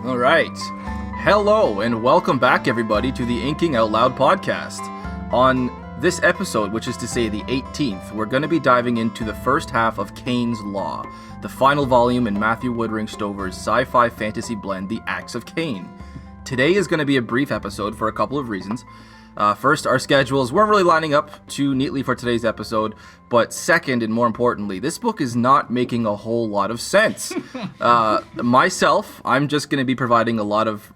All right. Hello and welcome back, everybody, to the Inking Out Loud podcast. On this episode, which is to say the 18th, we're going to be diving into the first half of Caine's Law, the final volume in Matthew Woodring Stover's sci-fi fantasy blend, The Acts of Caine. Today is going to be a brief episode for a couple of reasons. First, our schedules weren't really lining up too neatly for today's episode, but second, and more importantly, this book is not making a whole lot of sense. Myself, I'm just going to be providing a lot of,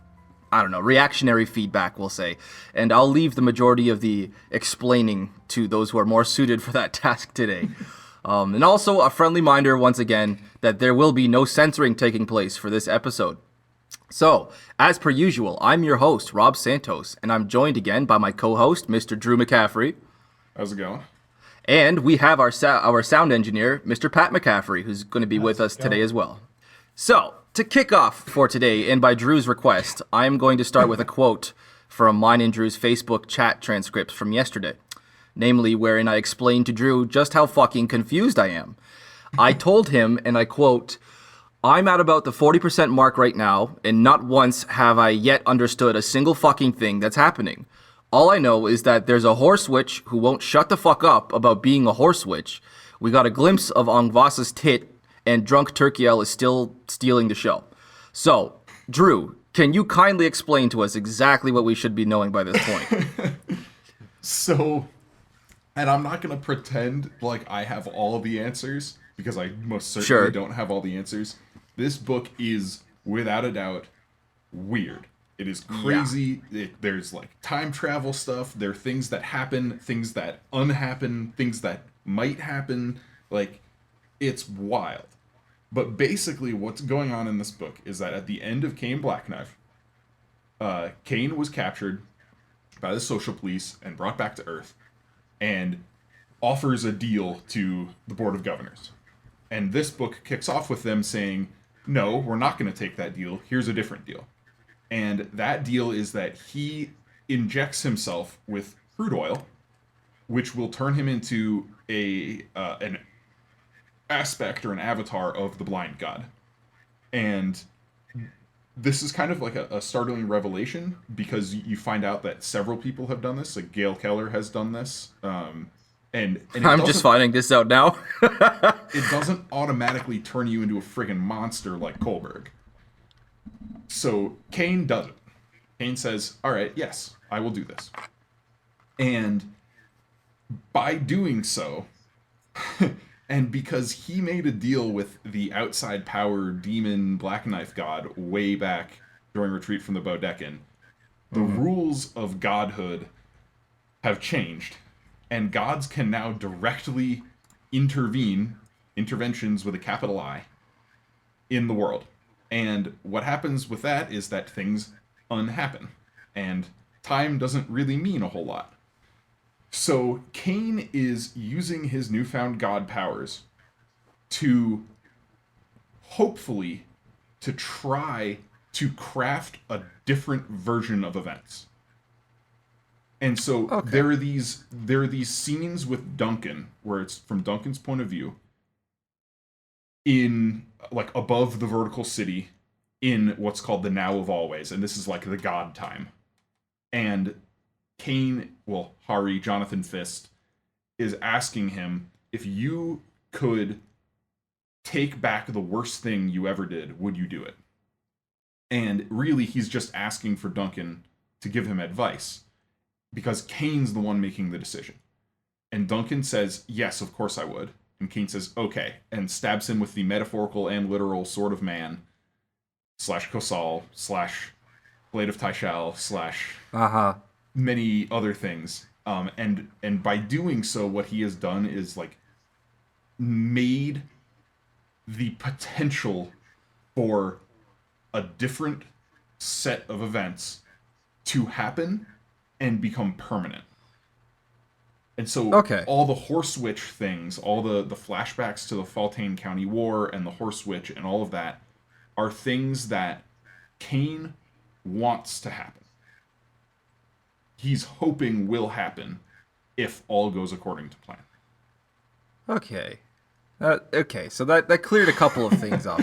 reactionary feedback, we'll say, and I'll leave the majority of the explaining to those who are more suited for that task today. And also a friendly reminder, once again, that there will be no censoring taking place for this episode. So, as per usual, I'm your host, Rob Santos, and I'm joined again by my co-host, Mr. Drew McCaffrey. How's it going? And we have our sound engineer, Mr. Pat McCaffrey, who's going to be with us today as well. So, to kick off for today, and by Drew's request, I'm going to start with a quote from mine and Drew's Facebook chat transcripts from yesterday. Namely, wherein I explained to Drew just how fucking confused I am. I told him, and I quote, "I'm at about the 40% mark right now, and not once have I yet understood a single fucking thing that's happening. All I know is that there's a horse witch who won't shut the fuck up about being a horse witch. We got a glimpse of Angvasa's tit, and drunk Turkiel is still stealing the show." So, Drew, can you kindly explain to us exactly what we should be knowing by this point? And I'm not going to pretend like I have all the answers, because I most certainly don't have all the answers. This book is, without a doubt, weird. It is crazy. Yeah. There's, time travel stuff. There are things that happen, things that unhappen, things that might happen. It's wild. But basically, what's going on in this book is that at the end of Caine Blackknife, Caine was captured by the social police and brought back to Earth and offers a deal to the Board of Governors. And this book kicks off with them saying, "No, we're not going to take that deal. Here's a different deal." And that deal is that he injects himself with crude oil, which will turn him into an aspect or an avatar of the blind god. And this is kind of like a startling revelation, because you find out that several people have done this. Like Gail Keller has done this. And I'm just finding this out now. It doesn't automatically turn you into a friggin' monster like Kohlberg. So Caine does it. Caine says, "All right, yes, I will do this." And by doing so, and because he made a deal with the outside power demon Black Knife god way back during Retreat from the Bodecan, the rules of godhood have changed. And gods can now directly interventions with a capital I, in the world. And what happens with that is that things unhappen. And time doesn't really mean a whole lot. So Caine is using his newfound god powers to hopefully to try to craft a different version of events. And so there are these scenes with Duncan, where it's from Duncan's point of view, in above the vertical city, in what's called the Now of Always, and this is the god time. And Hari, Jonathan Fist, is asking him, if you could take back the worst thing you ever did, would you do it? And really, he's just asking for Duncan to give him advice, because Caine's the one making the decision. And Duncan says, "Yes, of course I would." And Caine says, "Okay," and stabs him with the metaphorical and literal Sword of Man, /Kosal, Blade of Taishal, many other things. And by doing so, what he has done is, made the potential for a different set of events to happen and become permanent. And so all the horse witch things, all the flashbacks to the Faltaine County War and the horse witch and all of that are things that Caine wants to happen. He's hoping will happen if all goes according to plan. Okay. So that cleared a couple of things up.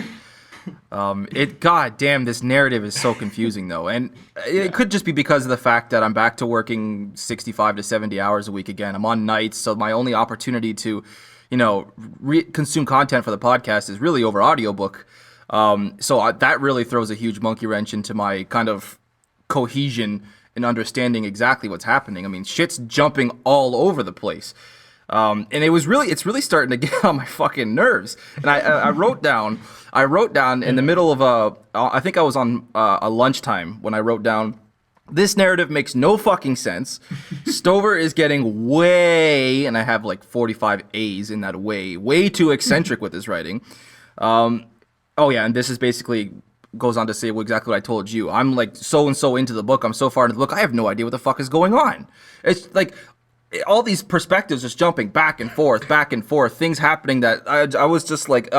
God damn, this narrative is so confusing though, and it could just be because of the fact that I'm back to working 65 to 70 hours a week again. I'm on nights, so my only opportunity to, consume content for the podcast is really over audiobook. That really throws a huge monkey wrench into my kind of cohesion and understanding exactly what's happening. I mean, shit's jumping all over the place. And it's really starting to get on my fucking nerves. And I wrote down in the middle of I think I was on a lunchtime when I wrote down, this narrative makes no fucking sense. Stover is getting way, and I have like 45 A's in that way too eccentric with his writing. Oh yeah, and this is basically goes on to say exactly what I told you. I'm like so and so into the book. I'm so far into the book. I have no idea what the fuck is going on. It's like all these perspectives just jumping back and forth, things happening that I was just like,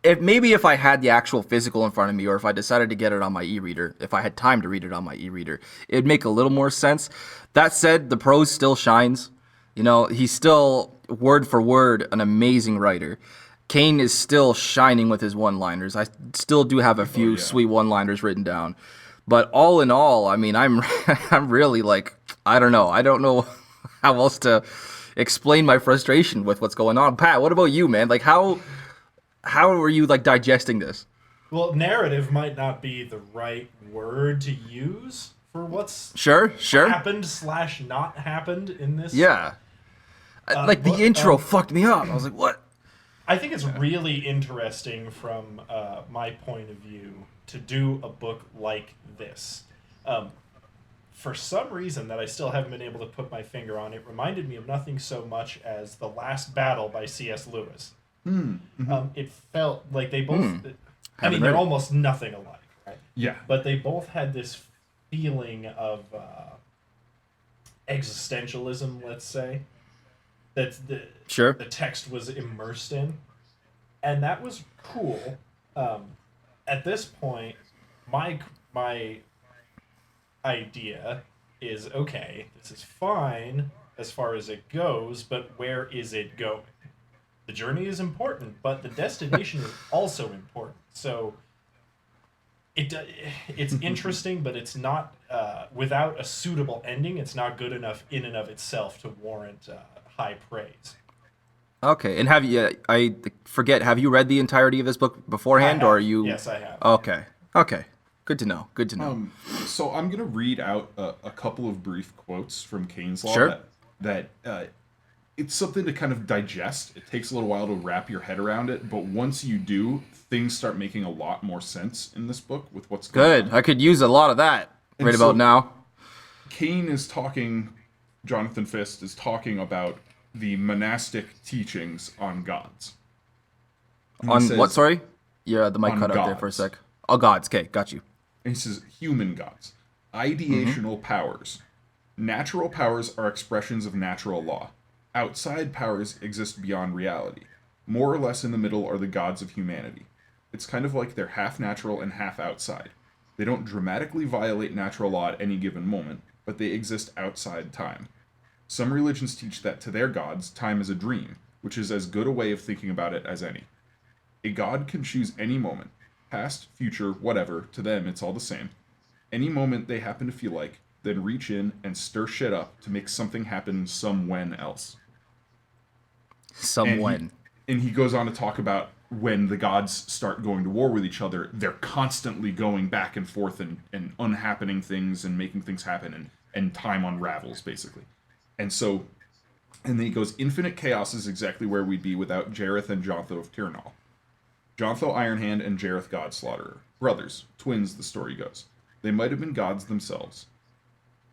if I had the actual physical in front of me, or if I decided to get it on my e-reader, if I had time to read it on my e-reader, it'd make a little more sense. That said, the prose still shines. He's still word for word an amazing writer. Caine is still shining with his one-liners. I still do have a few sweet one-liners written down. But all in all, I mean, I'm really like, I don't know how else to explain my frustration with what's going on. Pat, what about you, man? Like, how are you like digesting this? Well, narrative might not be the right word to use for what's sure happened / not happened in this. Yeah, the intro fucked me up. I was like, what? I think it's really interesting from my point of view to do a book like this. For some reason that I still haven't been able to put my finger on, it reminded me of nothing so much as The Last Battle by C.S. Lewis. Mm-hmm. It felt like they both... I mean, they're almost nothing alike, right? Yeah. But they both had this feeling of existentialism, let's say, that the text was immersed in. And that was cool. At this point, my idea is, okay, this is fine as far as it goes, but where is it going? The journey is important, but the destination is also important. So it's interesting, but it's not, without a suitable ending, it's not good enough in and of itself to warrant high praise. Okay, and have you, have you read the entirety of this book beforehand, or are you? Yes, I have. Okay. Good to know. So I'm going to read out a couple of brief quotes from Caine's Law. Sure. That it's something to kind of digest. It takes a little while to wrap your head around it, but once you do, things start making a lot more sense in this book with what's going on. I could use a lot of that about now. Caine is talking, Jonathan Fist is talking about the monastic teachings on gods. What, sorry? Yeah, the mic cut out there for a sec. Oh, gods. Okay, got you. And he says, human gods. Ideational powers. Natural powers are expressions of natural law. Outside powers exist beyond reality. More or less in the middle are the gods of humanity. It's kind of like they're half natural and half outside. They don't dramatically violate natural law at any given moment, but they exist outside time. Some religions teach that to their gods, time is a dream, which is as good a way of thinking about it as any. A god can choose any moment, past, future, whatever, to them it's all the same. Any moment they happen to feel like, then reach in and stir shit up to make something happen when else. And he goes on to talk about when the gods start going to war with each other, they're constantly going back and forth and unhappening things and making things happen, and time unravels, basically. And then he goes, infinite chaos is exactly where we'd be without Jareth and Jontho of Tyrnal. Jontho Ironhand and Jareth Godslaughterer. Brothers, twins, the story goes. They might have been gods themselves.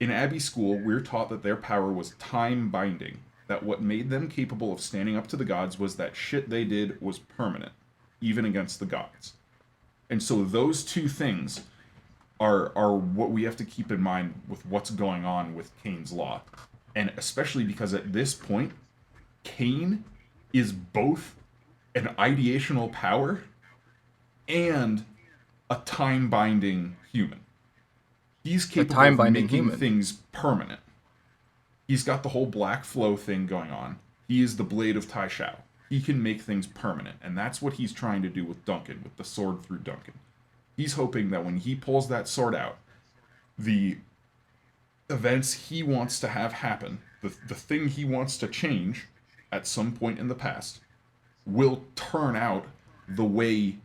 In Abbey School, we're taught that their power was time-binding, that what made them capable of standing up to the gods was that shit they did was permanent, even against the gods. And so those two things are what we have to keep in mind with what's going on with Caine's Law. And especially because at this point, Caine is both an ideational power and a time-binding human. He's capable of making things permanent. He's got the whole black flow thing going on. He is the blade of Tai Shao. He can make things permanent, and that's what he's trying to do with Duncan, with the sword through Duncan. He's hoping that when he pulls that sword out, the events he wants to have happen, the thing he wants to change at some point in the past, will turn out the way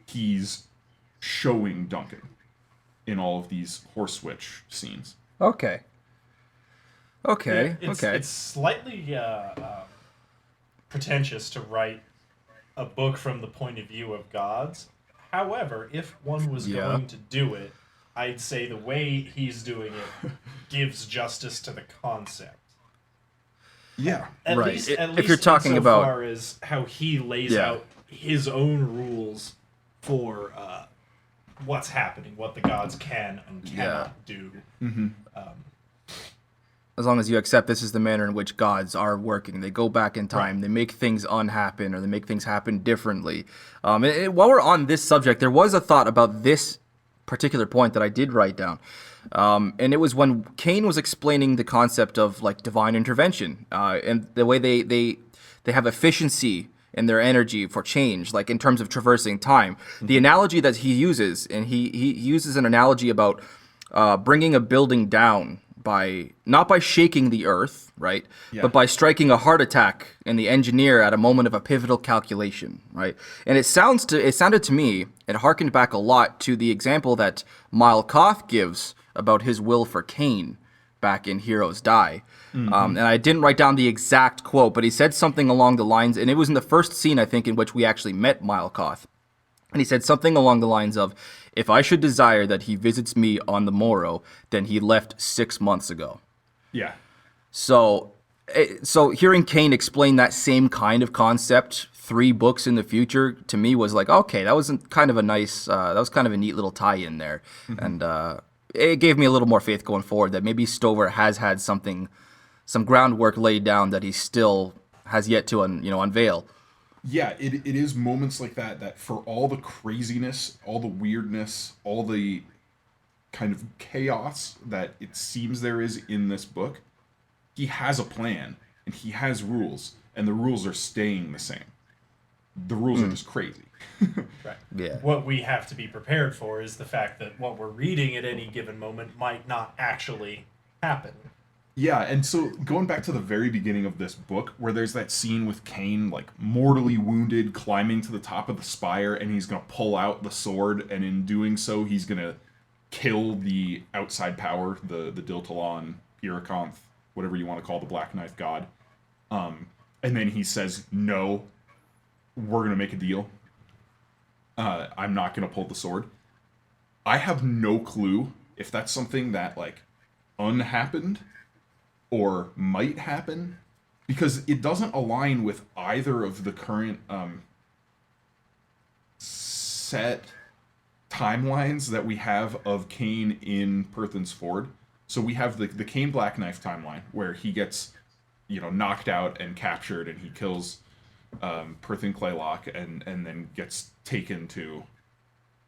he's showing Duncan in all of these Horsewitch scenes. Okay. Okay. Yeah, okay. It's slightly pretentious to write a book from the point of view of gods. However, if one was going to do it, I'd say the way he's doing it gives justice to the concept. Yeah, At right. least If you're talking about far as how he lays out his own rules for what's happening, what the gods can and cannot do. Mm-hmm. As long as you accept this is the manner in which gods are working. They go back in time, they make things unhappen, or they make things happen differently. While we're on this subject, there was a thought about this particular point that I did write down. And it was when Caine was explaining the concept of like divine intervention, and the way they have efficiency in their energy for change, like in terms of traversing time. Mm-hmm. The analogy that he uses, and he uses an analogy about bringing a building down not by shaking the earth, right, but by striking a heart attack in the engineer at a moment of a pivotal calculation, right? And it sounded to me, it harkened back a lot to the example that Mile Koth gives about his will for Caine back in Heroes Die. Mm-hmm. And I didn't write down the exact quote, but he said something along the lines, and it was in the first scene, I think, in which we actually met Mile Koth. And he said something along the lines of, "If I should desire that he visits me on the morrow, then he left 6 months ago." Yeah. So hearing Caine explain that same kind of concept 3 books in the future, to me was like, okay, that was kind of a nice, that was kind of a neat little tie-in there. Mm-hmm. And it gave me a little more faith going forward that maybe Stover has had some groundwork laid down that he still has yet to unveil. Yeah, it is moments like that for all the craziness, all the weirdness, all the kind of chaos that it seems there is in this book, he has a plan, and he has rules, and the rules are staying the same. The rules are just crazy. Right. Yeah. What we have to be prepared for is the fact that what we're reading at any given moment might not actually happen. Yeah, and so going back to the very beginning of this book, where there's that scene with Caine, like, mortally wounded, climbing to the top of the spire, and he's going to pull out the sword, and in doing so, he's going to kill the outside power, the Diltalon, Iraconth, whatever you want to call the Black Knife God. And then he says, "No, we're going to make a deal. I'm not going to pull the sword." I have no clue if that's something that, like, unhappened or might happen, because it doesn't align with either of the current set timelines that we have of Caine in Perthan's Ford. So we have the Caine Black Knife timeline, where he gets, knocked out and captured, and he kills Perthan Claylock and then gets taken to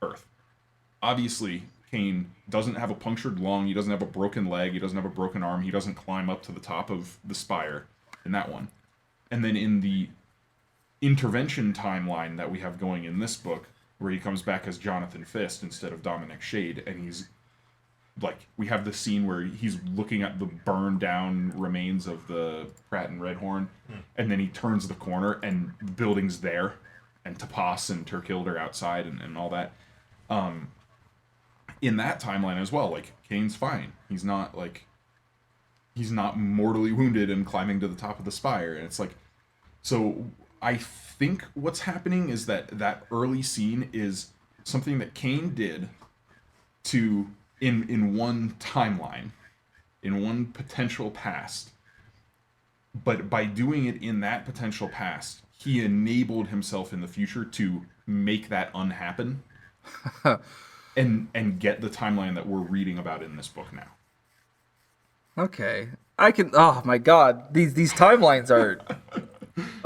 Earth. Obviously, Caine doesn't have a punctured lung, he doesn't have a broken leg, he doesn't have a broken arm, he doesn't climb up to the top of the spire in that one. And then in the intervention timeline that we have going in this book, where he comes back as Jonathan Fist instead of Dominic Shade, and he's like, we have the scene where he's looking at the burned down remains of the Pratt and Redhorn, and then he turns the corner and the building's there, and Tapas and Turkilde are outside and all that. In that timeline as well, like, Caine's fine. He's not mortally wounded and climbing to the top of the spire. And it's like, so I think what's happening is that early scene is something that Caine did to, in one timeline, in one potential past. But by doing it in that potential past, he enabled himself in the future to make that unhappen. And get the timeline that we're reading about in this book now. Okay. Oh my god. These timelines are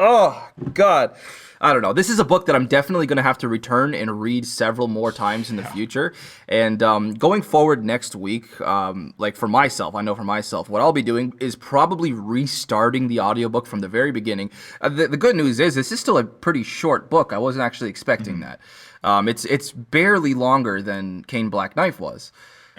Oh God, I don't know. This is a book that I'm definitely going to have to return and read several more times in the future. And going forward next week, like for myself, I know for myself, what I'll be doing is probably restarting the audiobook from the very beginning. The good news is this is still a pretty short book. I wasn't actually expecting that. It's barely longer than Caine Black Knife was.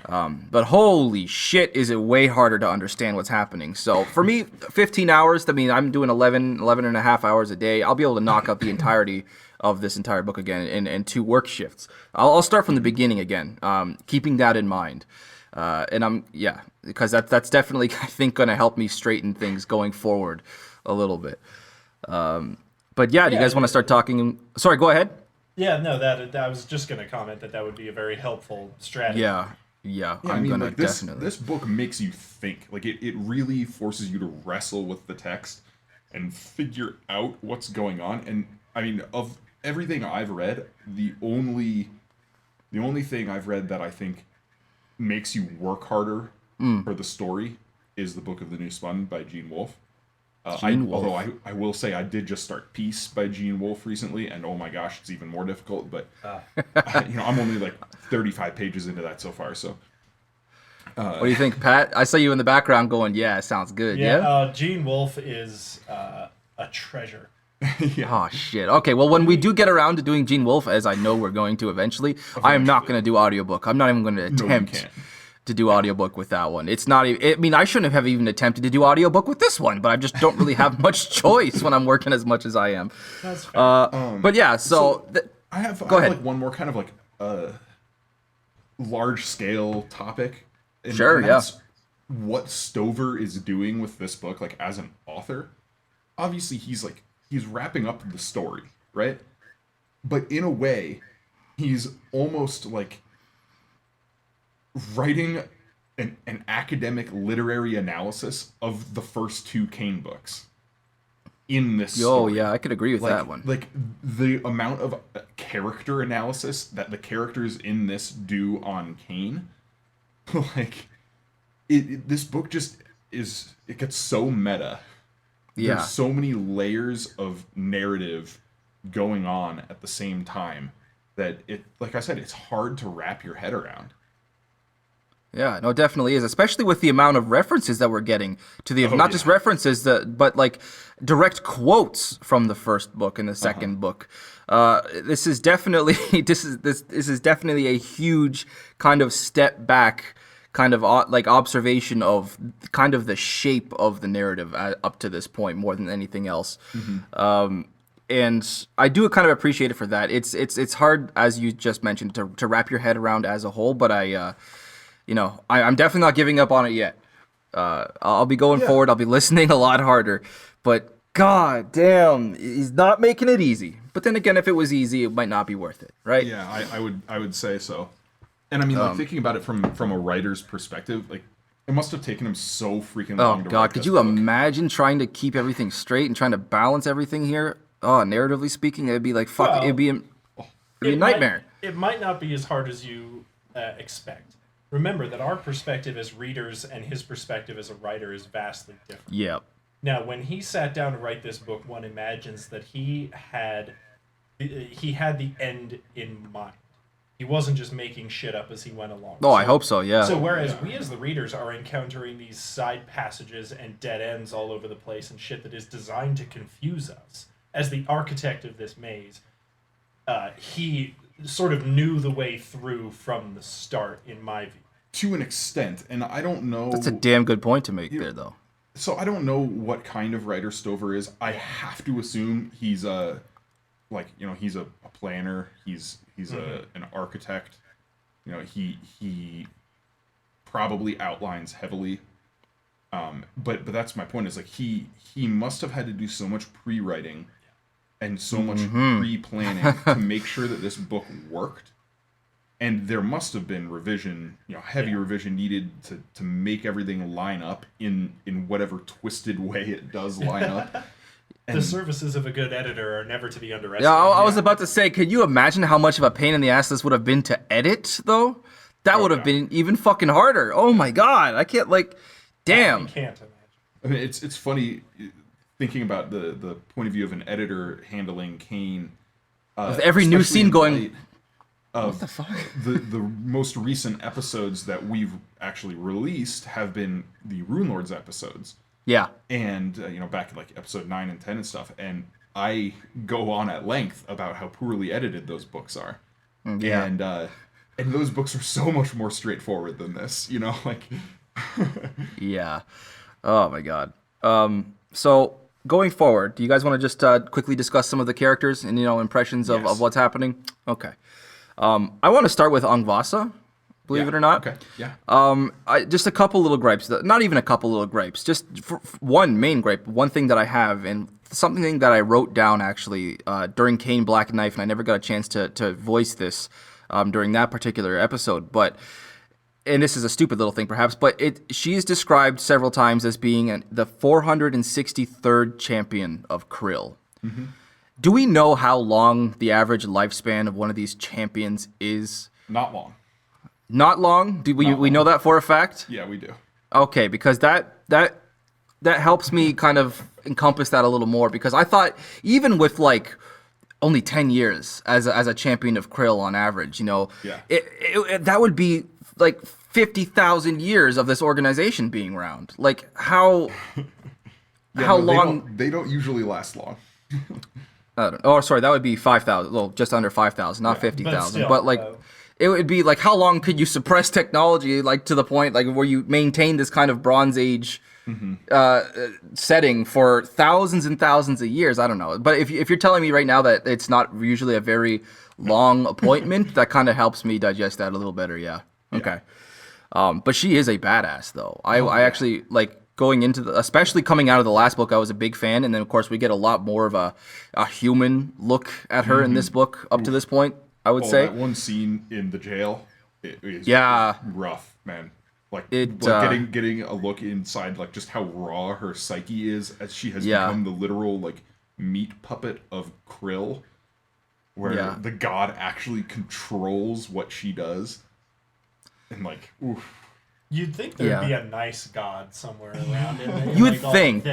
But holy shit, is it way harder to understand what's happening. So for me, 15 hours, I mean, I'm doing 11 and a half hours a day. I'll be able to knock out the entirety of this entire book again in 2 work shifts. I'll start from the beginning again, keeping that in mind. Because that's definitely, I think, going to help me straighten things going forward a little bit. But yeah, do you guys want to start talking? Sorry, go ahead. Yeah, no, that I was just going to comment that would be a very helpful strategy. Yeah, I'm gonna definitely. This book makes you think. Like it really forces you to wrestle with the text and figure out what's going on. And I mean, of everything I've read, the only thing I've read that I think makes you work harder for the story is the Book of the New Spun by Gene Wolfe. Although I will say I did just start Peace by Gene Wolfe recently, and oh my gosh, it's even more difficult. But I'm only like 35 pages into that so far. So, what do you think, Pat? I saw you in the background going, "Yeah, sounds good." Yeah. Gene Wolfe is a treasure. Oh shit. Okay, well, when we do get around to doing Gene Wolfe, as I know we're going to eventually, I am not going to do audiobook. I'm not even going to attempt to do audiobook with that one. It's not even, I mean, I shouldn't have even attempted to do audiobook with this one, but I just don't really have much choice when I'm working as much as I am. That's fair. But yeah, so I have ahead. like one more kind of like large scale topic. And that's what Stover is doing with this book, like as an author. Obviously, he's wrapping up the story, right? But in a way, he's almost like writing an academic literary analysis of the first 2 Caine books in this story. Yeah, I could agree with that one. Like the amount of character analysis that the characters in this do on Caine, like this book just it gets so meta. Yeah. There's so many layers of narrative going on at the same time that like I said, it's hard to wrap your head around. Yeah, no, it definitely is, especially with the amount of references that we're getting to the just references but like direct quotes from the first book and the second book. This is definitely this is definitely a huge kind of step back, kind of like observation of kind of the shape of the narrative up to this point more than anything else. And I do kind of appreciate it for that. It's hard, as you just mentioned, to wrap your head around as a whole, but I'm definitely not giving up on it yet. I'll be going forward. I'll be listening a lot harder. But god damn, he's not making it easy. But then again, if it was easy, it might not be worth it, right? Yeah, I would say so. And I mean, like thinking about it from a writer's perspective, like it must have taken him so freaking long to write. Oh god, could you imagine trying to keep everything straight and trying to balance everything here? Oh, narratively speaking, it'd be like it'd be a nightmare. It might not be as hard as you expect. Remember that our perspective as readers and his perspective as a writer is vastly different. Yep. Now, when he sat down to write this book, one imagines that he had the end in mind. He wasn't just making shit up as he went along. Oh, I hope so, yeah. So whereas we as the readers are encountering these side passages and dead ends all over the place and shit that is designed to confuse us, as the architect of this maze, he sort of knew the way through from the start, in my view. To an extent, and I don't know... That's a damn good point to make there, though. So I don't know what kind of writer Stover is. I have to assume he's he's a planner. He's an architect. He probably outlines heavily. But that's my point. Is like he must have had to do so much pre-writing and so much pre-planning to make sure that this book worked. And there must have been revision, heavy revision needed to make everything line up in whatever twisted way it does line up. And the services of a good editor are never to be underestimated. Yeah, I was about to say, could you imagine how much of a pain in the ass this would have been to edit, though? That would have been even fucking harder. Oh my god, I can't, damn. I can't imagine. I mean, it's funny. thinking about the point of view of an editor handling Caine. With every new especially scene in going, light of what the fuck? the most recent episodes that we've actually released have been the Rune Lords episodes. Yeah. And back in like episode 9 and 10 and stuff, and I go on at length about how poorly edited those books are. Yeah. And those books are so much more straightforward than this, like. Yeah. Oh my god. So going forward, do you guys want to just quickly discuss some of the characters and impressions of, Yes. of what's happening? Okay. I want to start with Angvasa, believe it or not. Okay. Yeah. Just a couple little gripes. Not even a couple little gripes. Just one main gripe. One thing that I have, and something that I wrote down actually during Caine Black Knife, and I never got a chance to voice this during that particular episode. But, and this is a stupid little thing perhaps, but she is described several times as being the 463rd champion of Krill. Mm-hmm. Do we know how long the average lifespan of one of these champions is? Not long. Not long? Do we know that for a fact? Yeah, we do. Okay, because that helps me kind of encompass that a little more, because I thought even with like only 10 years as a champion of Krill on average, Yeah. that would be like 50,000 years of this organization being around. Like how long? They don't usually last long. Sorry, that would be 5,000. Well, just under 5,000, not 50,000. But like, it would be like, how long could you suppress technology, like to the point like where you maintain this kind of Bronze Age setting for thousands and thousands of years? I don't know. But if you're telling me right now that it's not usually a very long appointment, that kind of helps me digest that a little better. Yeah. Okay. But she is a badass, though. I actually like. Going into especially coming out of the last book, I was a big fan, and then of course we get a lot more of a human look at her in this book up to this point. I would say that one scene in the jail is rough, man. Getting a look inside, like just how raw her psyche is, as she has become the literal like meat puppet of Krill, where the god actually controls what she does, and like oof. You'd think there'd be a nice god somewhere around in there. You would think.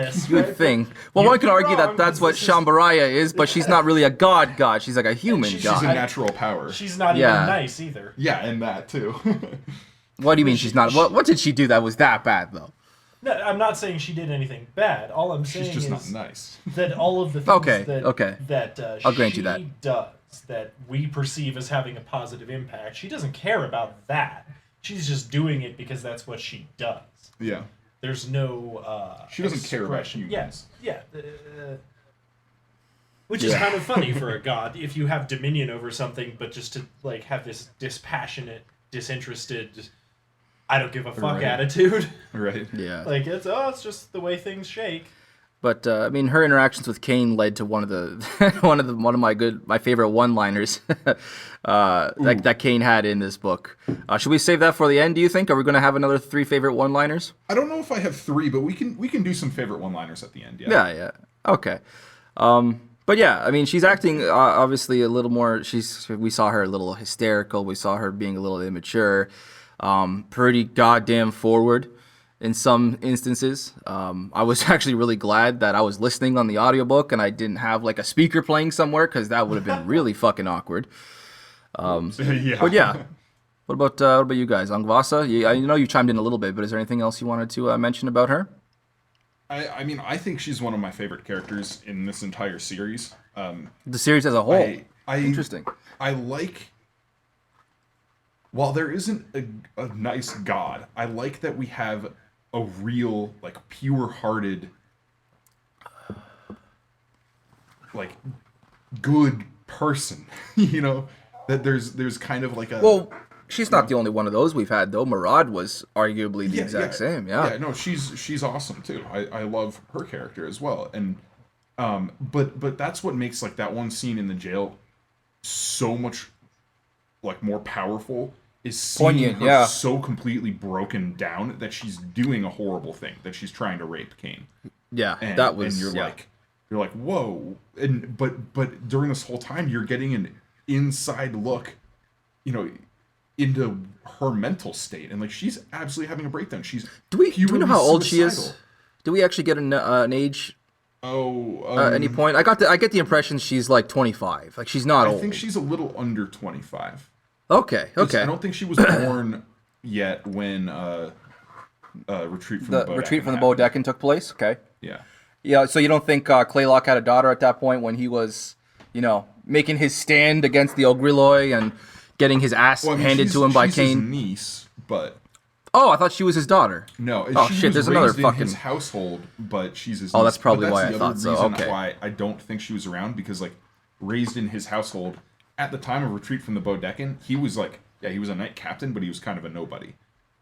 Well, one could argue that that's what Shambaraya is, but she's not really a god. She's like a human god. She's a natural power. She's not even nice either. Yeah, and that too. What do you mean she's not? What did she do that was that bad, though? No, I'm not saying she did anything bad. All I'm saying she's just is not nice. that all of the things that I'll grant she you that. does that we perceive as having a positive impact, she doesn't care about that. She's just doing it because that's what she does. Yeah. There's no she doesn't care about humans. Yeah. Which is kind of funny for a god, if you have dominion over something, but just to like have this dispassionate, disinterested, I don't give a fuck attitude. Right. Yeah. Like it's just the way things shake. But I mean, her interactions with Caine led to one of my favorite one-liners that Caine had in this book. Should we save that for the end? Do you think? Are we going to have another 3 favorite one-liners? I don't know if I have 3, but we can do some favorite one-liners at the end. Yeah. Yeah. Okay. But yeah, I mean, she's acting obviously a little more. We saw her a little hysterical. We saw her being a little immature. Pretty goddamn forward. In some instances, I was actually really glad that I was listening on the audiobook and I didn't have like a speaker playing somewhere, because that would have been really fucking awkward. Yeah. But yeah, what about you guys? Angvasa, I know you chimed in a little bit, but is there anything else you wanted to mention about her? I mean, I think she's one of my favorite characters in this entire series. The series as a whole. Interesting. I like. While there isn't a nice god, I like that we have a real, like, pure-hearted, like, good person. That there's kind of like a. Well, she's not the only one of those we've had, though. Murad was arguably the exact same. Yeah. Yeah. No, she's awesome too. I love her character as well, and but that's what makes like that one scene in the jail so much like more powerful. Is seeing her so completely broken down that she's doing a horrible thing, that she's trying to rape Caine. Yeah, and you're like, whoa, and but during this whole time you're getting an inside look, into her mental state, and like she's absolutely having a breakdown. She's do we know how old she is? Do we actually get an age? any point? I get the impression she's like 25. Like she's not old. I think she's a little under 25. Okay. I don't think she was born yet when Retreat from the Bodekin took place. Okay. Yeah. Yeah. So you don't think Claylock had a daughter at that point when he was, making his stand against the Ogriloi and getting his ass handed to him by Caine? She's his niece, but. Oh, I thought she was his daughter. No, oh shit! There's another fucking his household, but she's his. Oh, that's niece. probably why I thought so. Okay. Why I don't think she was around because like raised in his household at the time of Retreat from the Bodekin, he was like he was a knight captain, but he was kind of a nobody.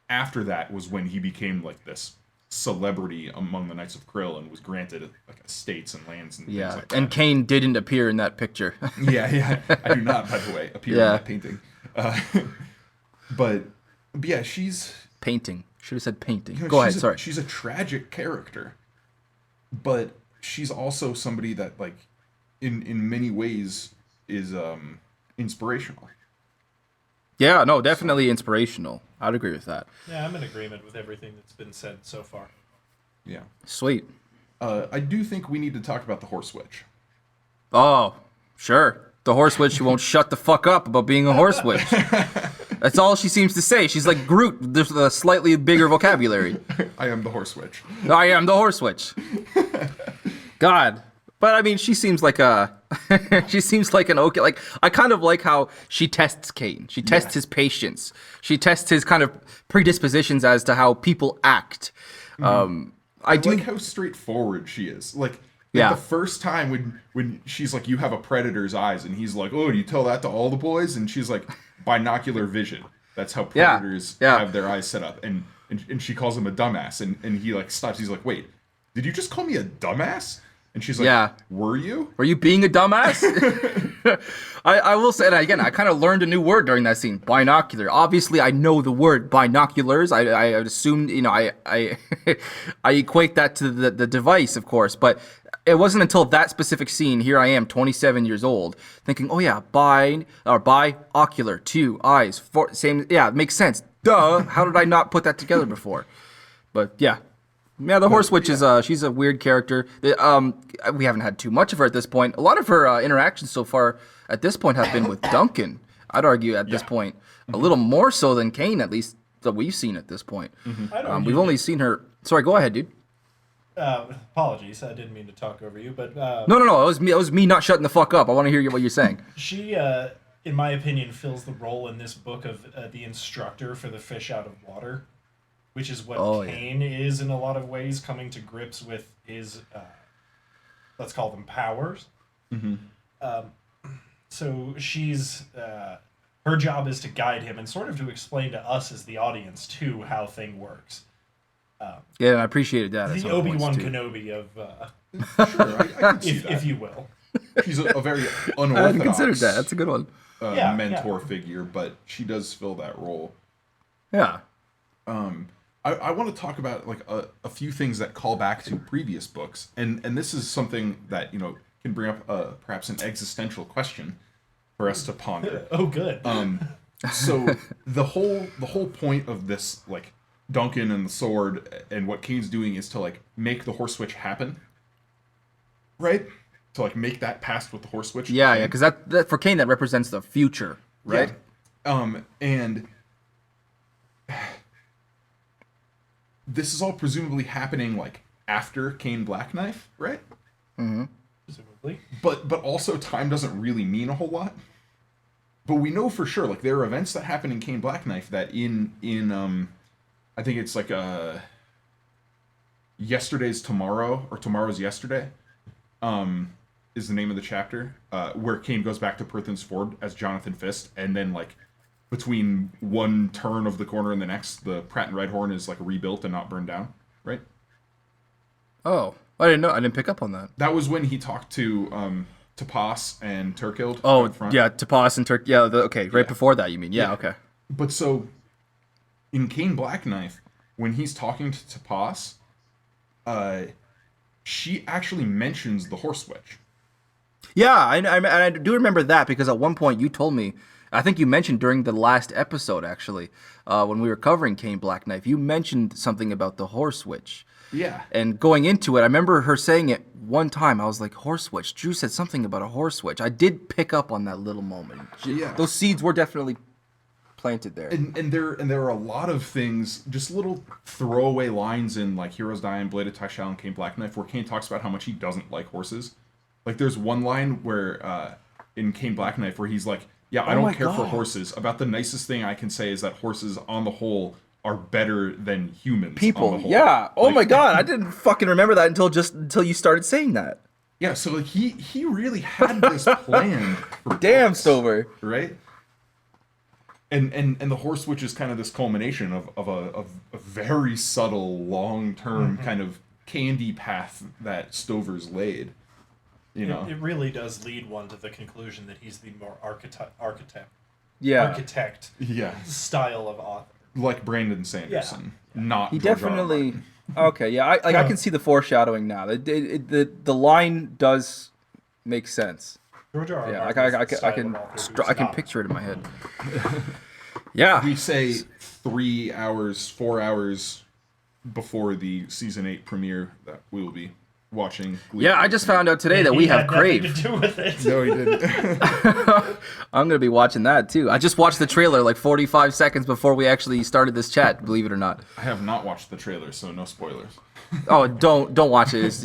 After that was when he became like this celebrity among the Knights of Krill and was granted like estates and lands and things like that. And Caine didn't appear in that picture. yeah, I do not, by the way, appear in that painting. But yeah, she's painting. Should have said painting. Go ahead. Sorry. She's a tragic character, but she's also somebody that, like, in many ways is inspirational. Yeah, no, definitely inspirational. I'd agree with that. Yeah, I'm in agreement with everything that's been said so far. Yeah. Sweet. I do think we need to talk about the horse witch. Oh, sure. The horse witch who won't shut the fuck up about being a horse witch. That's all she seems to say. She's like Groot. There's a slightly bigger vocabulary. I am the horse witch. I am the horse witch. God. But I mean, she seems like an okay. Like, I kind of like how she tests Caine. She tests his patience. She tests his kind of predispositions as to how people act. I like how straightforward she is. Like the first time when she's like, you have a predator's eyes, and he's like, oh, do you tell that to all the boys? And she's like, binocular vision. That's how predators have their eyes set up. And she calls him a dumbass, and he like stops. He's like, wait, did you just call me a dumbass? And she's like, were you? Were you being a dumbass? I will say that again. I kind of learned a new word during that scene. Binocular. Obviously, I know the word binoculars. I assumed, I equate that to the device, of course. But it wasn't until that specific scene, here I am, 27 years old, thinking, oh yeah, biocular, two eyes, four, same. Yeah, it makes sense. Duh. How did I not put that together before? But yeah. Yeah, the horse witch is she's a weird character. We haven't had too much of her at this point. A lot of her interactions so far at this point have been with Duncan. I'd argue at this point a little more so than Caine, at least that we've seen at this point. We've only seen her. Sorry, go ahead, dude. Apologies, I didn't mean to talk over you, but no. It was me not shutting the fuck up. I want to hear what you're saying. She, in my opinion, fills the role in this book of the instructor for the fish out of water. Which is what Caine is in a lot of ways, coming to grips with his, let's call them powers. So she's, her job is to guide him and sort of to explain to us as the audience, too, how thing works. Yeah, I appreciated that. The Obi-Wan Kenobi of, sure, I can see if you will. She's a very unorthodox. I hadn't considered that. That's a good one. Mentor figure, but she does fill that role. Yeah. I want to talk about like a few things that call back to previous books, and this is something that can bring up perhaps an existential question for us to ponder. Oh, good. So the whole point of this, like Duncan and the sword and what Caine's doing, is to like make the horse switch happen, right? To like make that past with the horse switch. Yeah, because that for Caine that represents the future, right? Yeah. And this is all presumably happening like after Caine Blackknife, right? Mm-hmm. Presumably. But also time doesn't really mean a whole lot. But we know for sure, like there are events that happen in Caine Blackknife that in I think it's like Yesterday's Tomorrow or Tomorrow's Yesterday, is the name of the chapter, where Caine goes back to Perthan's Ford as Jonathan Fist, and then like between one turn of the corner and the next, the Pratt and Redhorn is like rebuilt and not burned down, right? Oh, I didn't know. I didn't pick up on that. That was when he talked to Tapas and Turkild. Oh, yeah, Tapas and Turk. Yeah, right before that, you mean? Yeah, okay. But so in Caine Blackknife, when he's talking to Tapas, she actually mentions the horse switch. Yeah, I do remember that because at one point you told me. I think you mentioned during the last episode, actually, when we were covering Caine Blackknife, you mentioned something about the horse witch. Yeah. And going into it, I remember her saying it one time I was like, horse witch. Drew said something about a horse witch. I did pick up on that little moment. Yeah. Those seeds were definitely planted there. And there are a lot of things, just little throwaway lines in like Heroes Die and Blade of Tyshal and Caine Black Knife, where Caine talks about how much he doesn't like horses. Like there's one line where in Caine Black Knife where he's like, yeah, I don't care for horses. About the nicest thing I can say is that horses on the whole are better than humans. People, on the whole. yeah. Oh my god, I didn't fucking remember that until you started saying that. Yeah, so like he really had this planned for Damn, books, Stover. right? And the horse witch is kind of this culmination of a very subtle, long-term kind of candy path that Stover's laid. You know, it really does lead one to the conclusion that he's the more architect Yeah. style of author. like Brandon Sanderson, not He George R. R. definitely. Martin. Okay, yeah, I can see the foreshadowing now. The line does make sense. George R. R. Yeah, Martin is the I style can of author who's I can not- picture it in my head. Yeah. We say 3 hours, 4 hours before the season 8 premiere that we will be watching. Yeah, I just found out today that He we had have nothing Crave. to do with it. No, he didn't. I'm gonna be watching that too. I just watched the trailer like 45 seconds before we actually started this chat. Believe it or not. I have not watched the trailer, so no spoilers. Oh, don't watch it. It's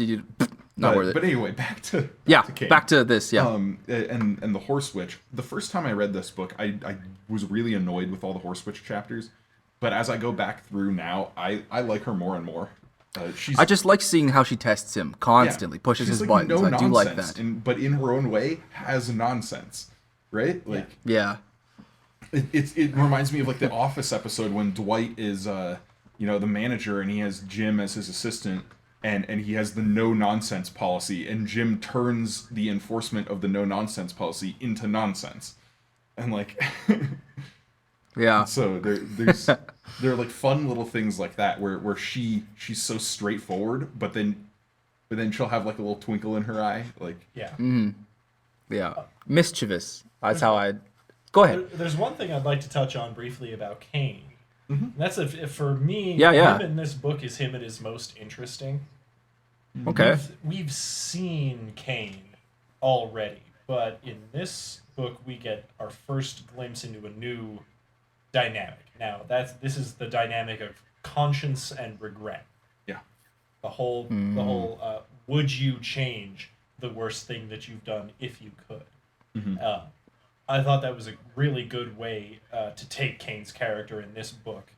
not worth it. But anyway, back to Caine. Back to this. Yeah. And the Horse Witch. The first time I read this book, I was really annoyed with all the Horse Witch chapters. But as I go back through now, I like her more and more. I just like seeing how she tests him constantly, pushes she's his like buttons. No I do like nonsense, that. but in her own way, has nonsense, right? Like Yeah. it reminds me of like the Office episode when Dwight is the manager and he has Jim as his assistant. And he has the no nonsense policy, and Jim turns the enforcement of the no nonsense policy into nonsense, and like, Yeah. so there are like fun little things like that where she's so straightforward, but then she'll have like a little twinkle in her eye, like Yeah. Yeah. Mischievous. That's how I. Go ahead. There's one thing I'd like to touch on briefly about Caine. And that's if for me, Yeah. him in this book is him at his most interesting. Okay. We've seen Caine already, but in this book we get our first glimpse into a new dynamic. Now this is the dynamic of conscience and regret. yeah, The whole would you change the worst thing that you've done if you could? I thought that was a really good way to take Caine's character in this book.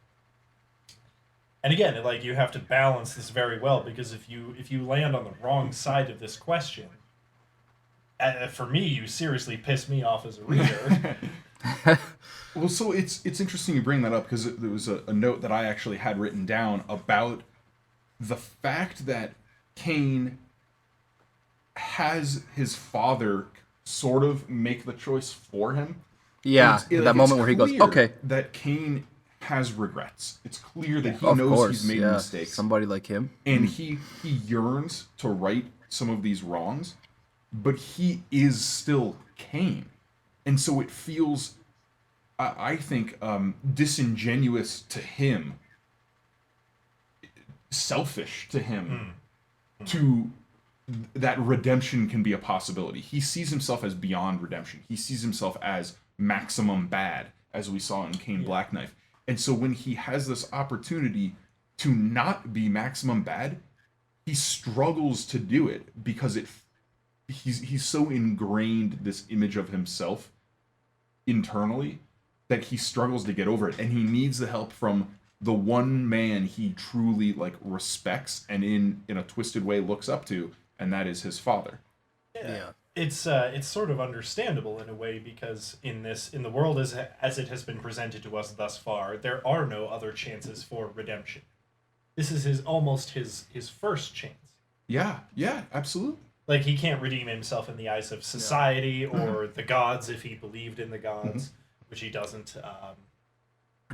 And again, like you have to balance this very well, because if you land on the wrong side of this question, for me, you seriously piss me off as a reader. Well, so it's interesting you bring that up because there was a note that I actually had written down about the fact that Caine has his father sort of make the choice for him. Yeah. It's That moment where he goes, clear okay. that Caine has regrets. It's clear that he Of knows course. he's made Yeah. mistakes. Somebody like him. And he yearns to right some of these wrongs, but he is still Caine. And so it feels, I think, disingenuous to him, selfish to him, to that redemption can be a possibility. He sees himself as beyond redemption. He sees himself as maximum bad, as we saw in Caine Black Knife. And so when he has this opportunity to not be maximum bad, he struggles to do it because he's so ingrained this image of himself internally that he struggles to get over it, and he needs the help from the one man he truly like respects and in a twisted way looks up to, and that is his father. Yeah. It's sort of understandable in a way, because in the world as it has been presented to us thus far, there are no other chances for redemption. This is almost his first chance. Yeah, absolutely. Like, he can't redeem himself in the eyes of society or the gods if he believed in the gods, which he doesn't.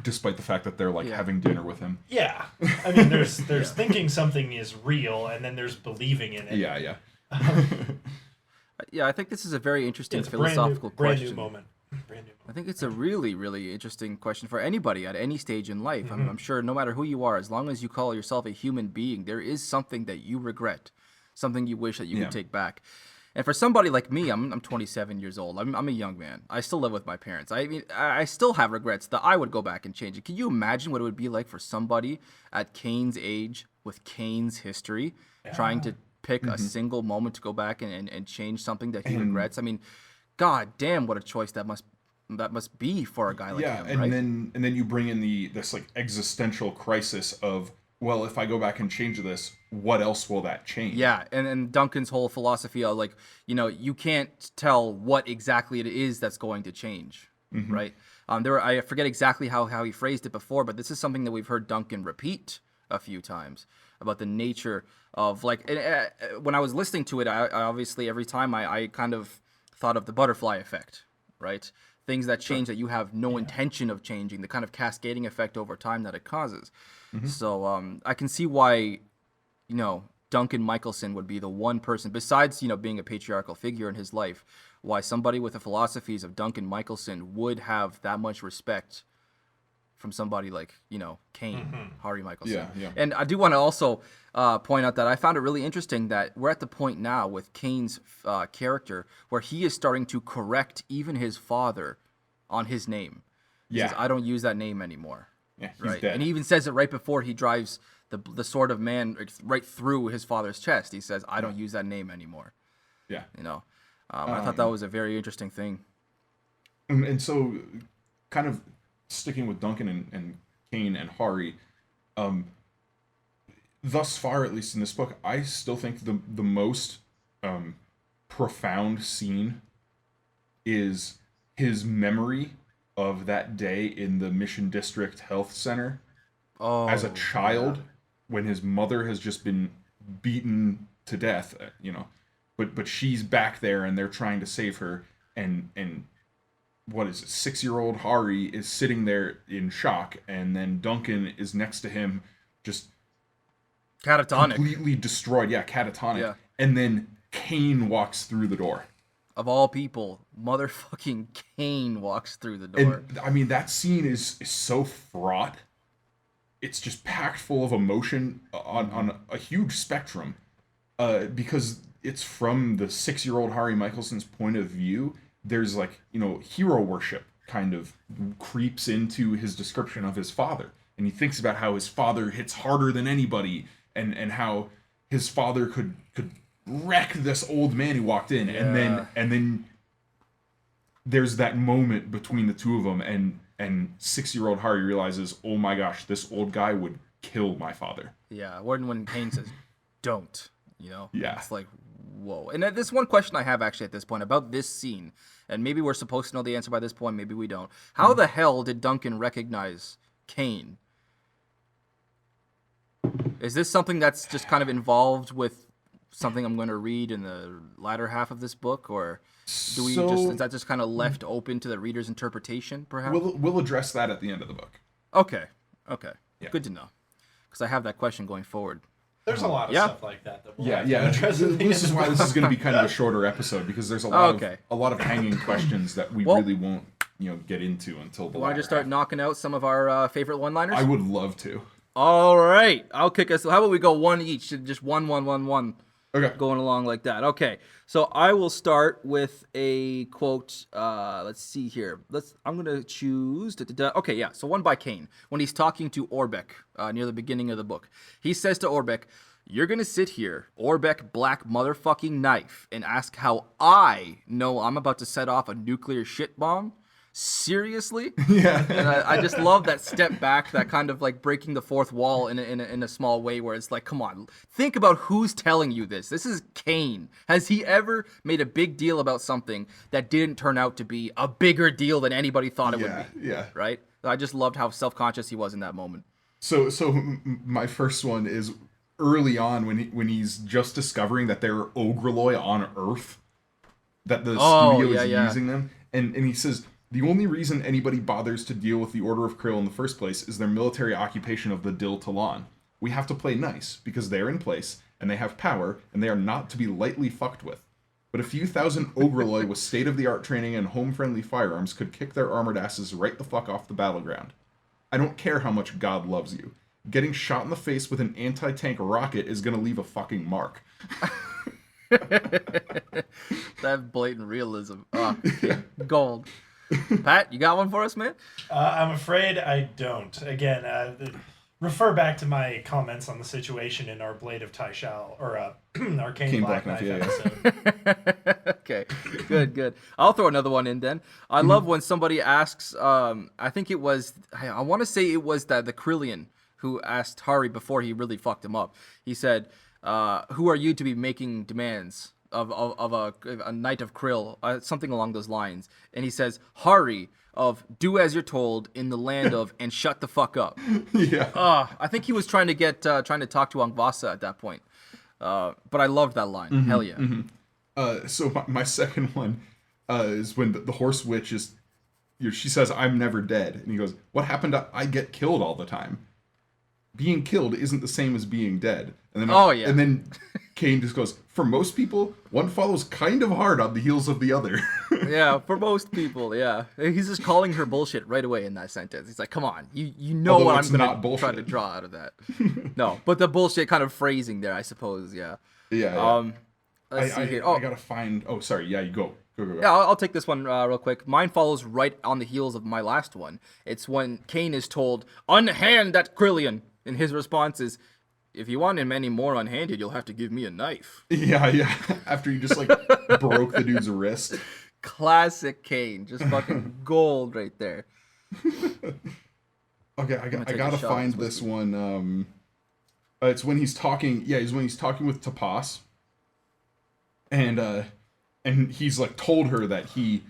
Despite the fact that they're like having dinner with him. Yeah, I mean, there's thinking something is real, and then there's believing in it. Yeah. Yeah, I think this is a very interesting It's a philosophical brand question. new moment. Brand new moment. I think it's a really, really interesting question for anybody at any stage in life. I mean, I'm sure no matter who you are, as long as you call yourself a human being, there is something that you regret. something you wish that you could take back. And for somebody like me, I'm 27 years old. I'm a young man. I still live with my parents. I mean, I still have regrets that I would go back and change it. Can you imagine what it would be like for somebody at Caine's age with Caine's history trying to pick a single moment to go back and change something that he regrets? I mean, god damn, what a choice that must be for a guy like him. And right? then you bring in this like existential crisis of, well, if I go back and change this, what else will that change? Yeah, and Duncan's whole philosophy of like, you can't tell what exactly it is that's going to change, right? I forget exactly how he phrased it before, but this is something that we've heard Duncan repeat a few times about the nature of like, when I was listening to it, I obviously every time I kind of thought of the butterfly effect, right? Things that change that you have no intention of changing, the kind of cascading effect over time that it causes. So I can see why, Duncan Michelson would be the one person, besides, being a patriarchal figure in his life, why somebody with the philosophies of Duncan Michelson would have that much respect from somebody like, Caine, Harry Michelson. Yeah. And I do want to also point out that I found it really interesting that we're at the point now with Caine's character where he is starting to correct even his father on his name. He says, I don't use that name anymore. Yeah, he's right. dead. And he even says it right before he drives the sword of man right through his father's chest. He says, I don't use that name anymore. Yeah. I thought that was a very interesting thing. And so, kind of sticking with Duncan and Caine and Hari, thus far, at least in this book, I still think the most profound scene is his memory of that day in the Mission District Health Center as a child, when his mother has just been beaten to death, but she's back there and they're trying to save her, and what is it, 6-year-old Hari is sitting there in shock, and then Duncan is next to him, just catatonic, completely destroyed, catatonic, Yeah. and then Caine walks through the door. Of all people, motherfucking Caine walks through the door. And I mean, that scene is so fraught. It's just packed full of emotion on a huge spectrum, because it's from the 6-year-old Harry Michelson's point of view. There's like, hero worship kind of creeps into his description of his father, and he thinks about how his father hits harder than anybody, and how his father could wreck this old man who walked in, and then there's that moment between the two of them, and 6-year-old Harry realizes, oh my gosh, this old guy would kill my father. Yeah, when Caine says, don't, Yeah. It's like, whoa. And this one question I have actually at this point about this scene, and maybe we're supposed to know the answer by this point, maybe we don't. How the hell did Duncan recognize Caine? Is this something that's just kind of involved with something I'm going to read in the latter half of this book, or is that just kind of left open to the reader's interpretation, perhaps? We'll address that at the end of the book. Okay. Yeah. Good to know, because I have that question going forward. There's a lot of stuff like that we'll have to Yeah. address at the This is end. why this is going to be kind of a shorter episode, because there's a lot of hanging questions that we really won't get into until the. Want to just start knocking out some of our favorite one-liners? I would love to. All right, I'll kick us. How about we go one each, just one. Okay. Going along like that. Okay, so I will start with a quote. Let's see here. I'm gonna choose. Okay, yeah. So one by Caine when he's talking to Orbeck near the beginning of the book. He says to Orbeck, "You're gonna sit here, Orbeck Black motherfucking Knife, and ask how I know I'm about to set off a nuclear shit bomb." Seriously? Yeah. And I just love that step back, that kind of like breaking the fourth wall in a small way, where it's like, come on, think about who's telling you this. This is Caine. Has he ever made a big deal about something that didn't turn out to be a bigger deal than anybody thought it would be? Yeah. Right? I just loved how self-conscious he was in that moment. So my first one is early on when he's just discovering that there are Ogreloi on Earth, that the studio is using them, and he says, the only reason anybody bothers to deal with the Order of Krill in the first place is their military occupation of the Dil Talan. We have to play nice, because they're in place, and they have power, and they are not to be lightly fucked with. But a few thousand Ogreloi with state-of-the-art training and home-friendly firearms could kick their armored asses right the fuck off the battleground. I don't care how much God loves you. Getting shot in the face with an anti-tank rocket is gonna leave a fucking mark. That blatant realism. Oh, okay. Gold. Pat, you got one for us, man? I'm afraid I don't. Again, refer back to my comments on the situation in our Blade of Taishal, or our Caine Black Knife episode. Okay, good. I'll throw another one in then. I love when somebody asks, I think it was, I want to say it was the Krillian who asked Hari before he really fucked him up. He said, who are you to be making demands of a knight of Krill, something along those lines. And he says, Hari of do as you're told in the land of and shut the fuck up. Yeah. I think he was trying to talk to Angvasa at that point. But I loved that line. Hell yeah. So my second one is when the horse witch is, she says, I'm never dead. And he goes, what happened to I get killed all the time? Being killed isn't the same as being dead. And then, and then Caine just goes, for most people, one follows kind of hard on the heels of the other. Yeah, for most people, yeah. He's just calling her bullshit right away in that sentence. He's like, come on, you know Although what it's I'm going not to try to draw out of that. No, but the bullshit kind of phrasing there, I suppose, yeah. Yeah. Let's see here. I gotta find. Oh, sorry. Yeah, you go. Go. Yeah, I'll take this one real quick. Mine follows right on the heels of my last one. It's when Caine is told, unhand that Krillian. And his response is, if you want him any more unhanded, you'll have to give me a knife. Yeah. After you just like broke the dude's wrist. Classic Caine. Just fucking gold right there. Okay, I gotta find this one. It's when he's talking. Yeah, he's when he's talking with Tapas. And he's like told her that he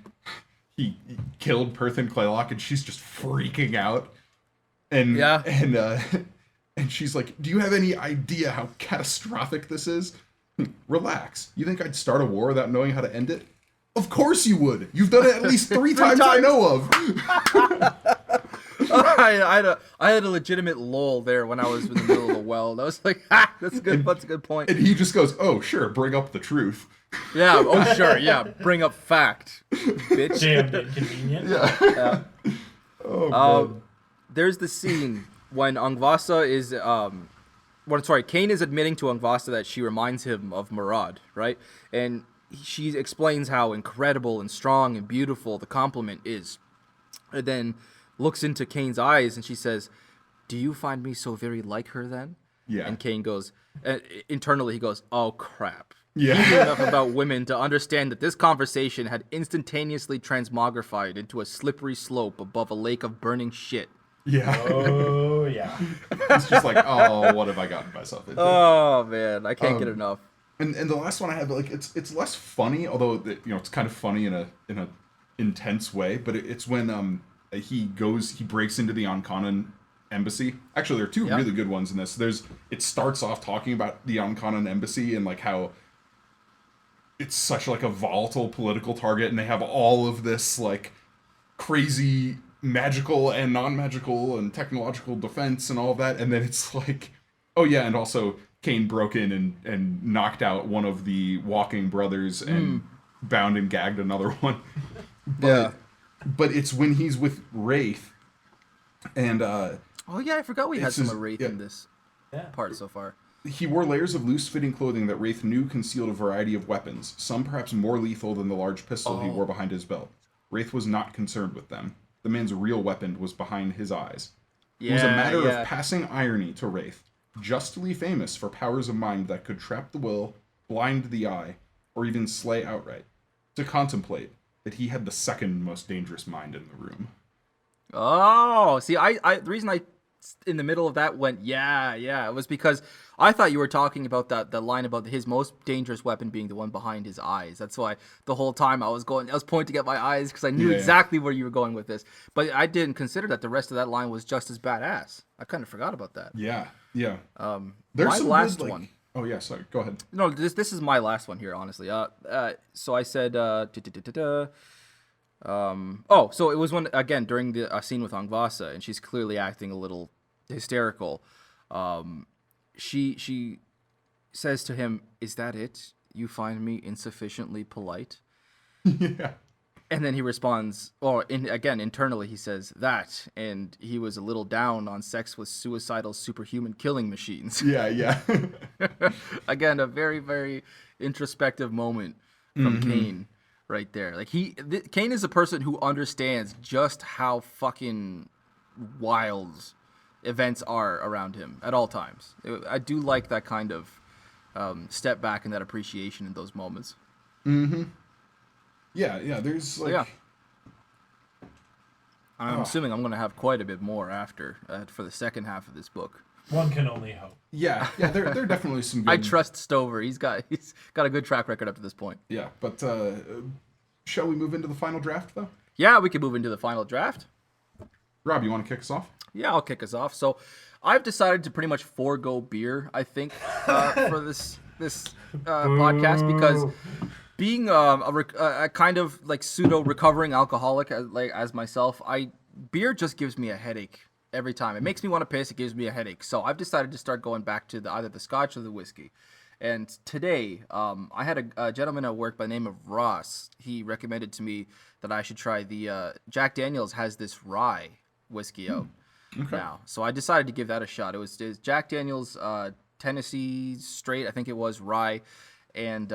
killed Perthan Claylock, and she's just freaking out. And she's like, do you have any idea how catastrophic this is? Relax. You think I'd start a war without knowing how to end it? Of course you would. You've done it at least three times I know of. I had a legitimate lull there when I was in the middle of the well. I was like, that's good. That's a good point. And he just goes, oh, sure, bring up the truth. Yeah, oh, sure, yeah, bring up fact, bitch. Damn inconvenient. Yeah. Oh, man. There's the scene when Angvasa is, Caine is admitting to Angvasa that she reminds him of Murad, right? And she explains how incredible and strong and beautiful the compliment is. And then looks into Caine's eyes and she says, do you find me so very like her then? Yeah. And Caine goes, internally he goes, oh crap. Yeah. He knew enough about women to understand that this conversation had instantaneously transmogrified into a slippery slope above a lake of burning shit. Yeah. Oh, yeah. It's just like, oh, what have I gotten myself into? Oh, man. I can't get enough. And the last one I have, like, it's less funny, although, it's kind of funny in a intense way, but it's when he breaks into the Ankanan embassy. Actually, there are two really good ones in this. It starts off talking about the Ankanan embassy and, like, how it's such, like, a volatile political target, and they have all of this, like, crazy magical and non-magical and technological defense and all of that, and then it's like, oh yeah, and also Caine broke in and knocked out one of the walking brothers and bound and gagged another one. But it's when he's with Wraith and oh yeah, I forgot we had some Wraith in this part so far. He wore layers of loose-fitting clothing that Wraith knew concealed a variety of weapons, some perhaps more lethal than the large pistol he wore behind his belt. Wraith was not concerned with them. The man's real weapon was behind his eyes. It was a matter of passing irony to Wraith, justly famous for powers of mind that could trap the will, blind the eye, or even slay outright, to contemplate that he had the second most dangerous mind in the room. Oh, see, the reason I in the middle of that went, it was because I thought you were talking about that line about his most dangerous weapon being the one behind his eyes. That's why the whole time I was pointing at my eyes because I knew exactly where you were going with this. But I didn't consider that the rest of that line was just as badass. I kind of forgot about that. Yeah. There's my last one. Oh yeah, sorry. Go ahead. No, this is my last one here, honestly. So I said, so it was when, again, during the scene with Angvasa, and she's clearly acting a little hysterical. She says to him, "Is that it? You find me insufficiently polite?" Yeah. And then he responds, or again, internally, he says that, and he was a little down on sex with suicidal superhuman killing machines. Yeah. Again, a very, very introspective moment from Caine right there. Like Caine is a person who understands just how fucking wild events are around him at all times. I do like that kind of step back and that appreciation in those moments. Yeah, there's like... Yeah. I'm assuming I'm going to have quite a bit more after for the second half of this book. One can only hope. Yeah, there are definitely some good... I trust Stover. He's got a good track record up to this point. Yeah, but shall we move into the final draft, though? Yeah, we can move into the final draft. Rob, you want to kick us off? Yeah, I'll kick us off. So I've decided to pretty much forego beer, I think, for this podcast, because being a kind of like pseudo recovering alcoholic as myself, beer just gives me a headache every time. It makes me want to piss. It gives me a headache. So I've decided to start going back to either the Scotch or the whiskey. And today, I had a gentleman at work by the name of Ross. He recommended to me that I should try the Jack Daniel's has this rye whiskey out now. So I decided to give that a shot. It was Jack Daniel's Tennessee Straight, I think it was, rye. And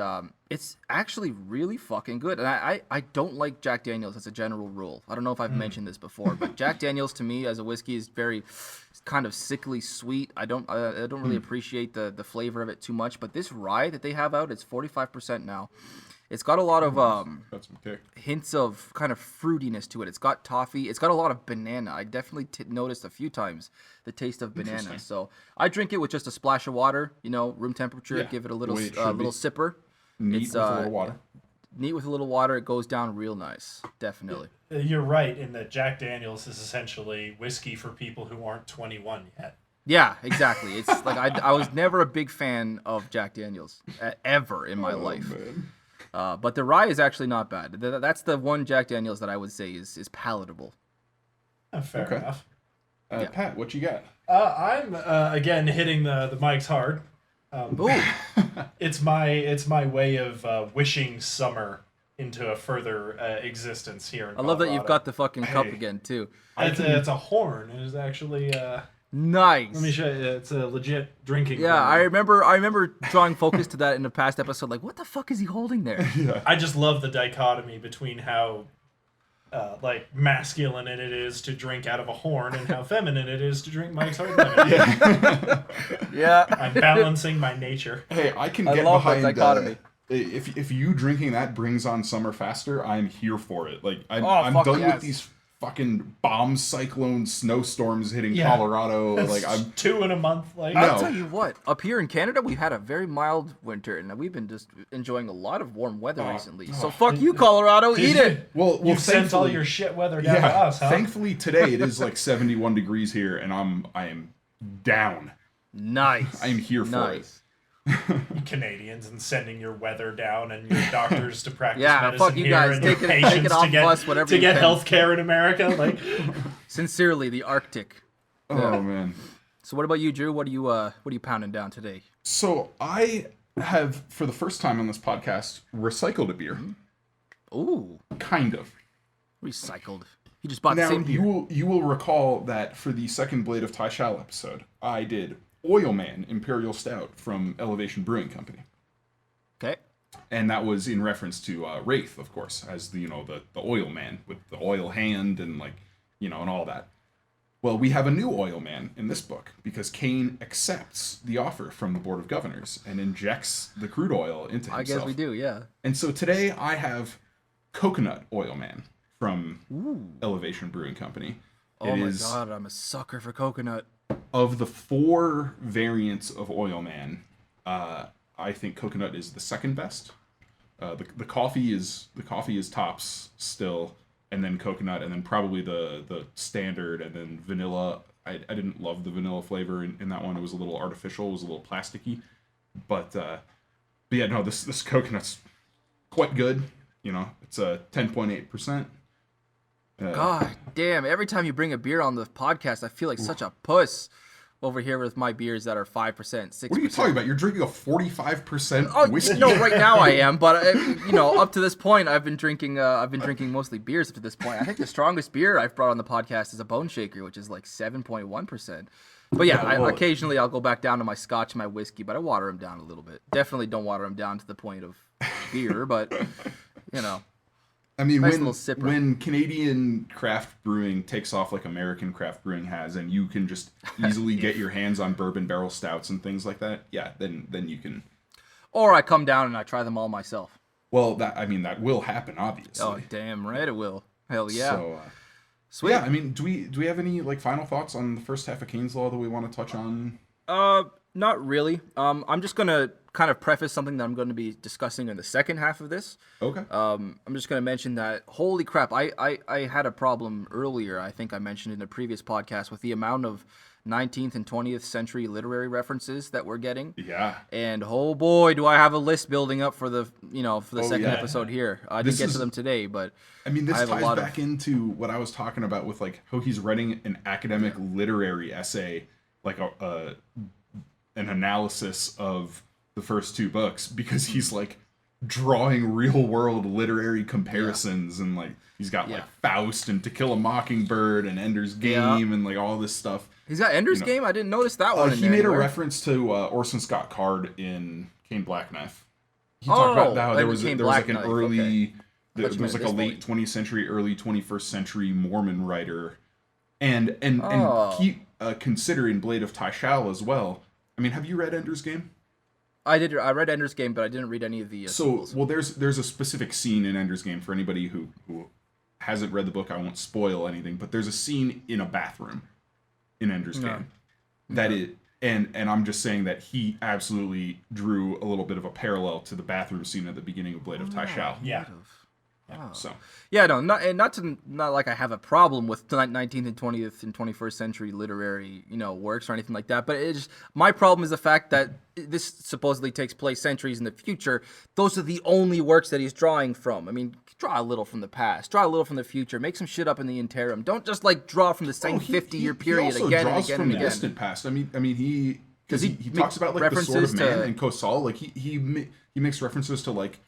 it's actually really fucking good. And I don't like Jack Daniel's as a general rule. I don't know if I've mentioned this before, but Jack Daniel's to me as a whiskey is very kind of sickly sweet. I don't really appreciate the flavor of it too much. But this rye that they have out, it's 45% now. It's got a lot of hints of kind of fruitiness to it. It's got toffee. It's got a lot of banana. I definitely noticed a few times the taste of banana. So I drink it with just a splash of water, room temperature. Yeah, Give it a little sipper. Neat with a little water. Neat with a little water. It goes down real nice. Definitely. You're right in that Jack Daniel's is essentially whiskey for people who aren't 21 yet. Yeah, exactly. It's like I was never a big fan of Jack Daniel's ever in my life. Man. But the rye is actually not bad. That's the one Jack Daniel's that I would say is palatable. Fair enough. Pat, what you got? I'm again hitting the mics hard. It's my way of wishing summer into a further existence here in Colorado. I love that you've got the fucking cup again too. It's a horn. It is actually nice. Let me show you. It's a legit drinking. Yeah, horn. I remember drawing focus to that in a past episode. Like, what the fuck is he holding there? Yeah. I just love the dichotomy between how masculine it is to drink out of a horn and how feminine it is to drink Mike's Hard Lemon. Yeah. I'm balancing my nature. Hey, I can get love behind that dichotomy. If you drinking that brings on summer faster, I'm here for it. Like I'm done with these fucking bomb cyclone snowstorms hitting Colorado. Like I'm 2 in a month. Like I'll tell you what, up here in Canada, we've had a very mild winter, and we've been just enjoying a lot of warm weather recently. So fuck you, Colorado, eat it. Well, you sent all your shit weather down to us, huh? Thankfully today it is like 71 degrees here, and I am down. Nice. I am here for it. You Canadians and sending your weather down and your doctors to practice medicine fuck you here guys. and Take your it patients off to get us, whatever to you get can. health care in America. Like, Sincerely, the Arctic. Oh man. So what about you, Drew? What are you pounding down today? So I have, for the first time on this podcast, recycled a beer. Ooh. Kind of. Recycled. You just bought Now, the same beer. you will recall that for the second Blade of Tai Shao episode, I did Oil Man Imperial Stout from Elevation Brewing Company. Okay. And that was in reference to Wraith, of course, as the oil man with the oil hand and and all that. Well, we have a new oil man in this book because Caine accepts the offer from the Board of Governors and injects the crude oil into himself. I guess we do, yeah. And so today I have Coconut Oil Man from Elevation Brewing Company. Oh my god, I'm a sucker for coconut. Of the 4 variants of Oil Man, I think coconut is the second best. The coffee is tops still, and then coconut, and then probably the standard, and then vanilla. I didn't love the vanilla flavor in that one. It was a little artificial. It was a little plasticky, but yeah, no, this coconut's quite good. It's a 10.8%. God damn! Every time you bring a beer on the podcast, I feel like such a puss. over here with my beers that are 5%, 6%. What are you talking about? You're drinking a 45% Oh, whiskey. no, right now I am, but up to this point, I've been drinking mostly beers up to this point. I think the strongest beer I've brought on the podcast is a Bone Shaker, which is like 7.1%. But yeah, occasionally I'll go back down to my Scotch and my whiskey, but I water them down a little bit. Definitely don't water them down to the point of beer, but I mean, nice when Canadian craft brewing takes off like American craft brewing has, and you can just easily get your hands on bourbon barrel stouts and things like that, yeah, then you can. Or I come down and I try them all myself. Well, that will happen, obviously. Oh, damn right it will. Hell yeah. So, sweet. Yeah, I mean, do we have any like final thoughts on the first half of Caine's Law that we want to touch on? Not really. I'm just gonna kind of preface something that I'm going to be discussing in the second half of this. Okay. I'm just going to mention that, holy crap, I had a problem earlier, I think I mentioned in a previous podcast, with the amount of 19th and 20th century literary references that we're getting. Yeah. And oh boy, do I have a list building up for the second episode here. I didn't get to them today, but I mean, this ties back into what I was talking about with like how he's writing an academic literary essay, like an analysis of the first two books, because he's like drawing real world literary comparisons and like he's got like Faust and To Kill a Mockingbird and Ender's Game and like all this stuff. He's got Ender's Game? I didn't notice that one. He made a reference to Orson Scott Card in Caine Blackknife. He talked about how there was like an early there was like a late 20th century, early 21st century Mormon writer, and keep considering Blade of Tyshal as well. I mean, have you read Ender's Game? I did. I read Ender's Game, but I didn't read any of the. Well, there's a specific scene in Ender's Game for anybody who hasn't read the book. I won't spoil anything, but there's a scene in a bathroom in Ender's Game that it, and I'm just saying that he absolutely drew a little bit of a parallel to the bathroom scene at the beginning of Blade of Tyshal. Yeah. Oh. So yeah, no, not like I have a problem with 19th and 20th and 21st century literary works or anything like that, but it's my problem is the fact that this supposedly takes place centuries in the future. Those are the only works that he's drawing from. I mean, draw a little from the past, draw a little from the future, make some shit up in the interim. Don't just like draw from the same 50-year period again and again and again. The distant past. I mean he talks about like the Sword of Man and Kosal. Like he makes references to like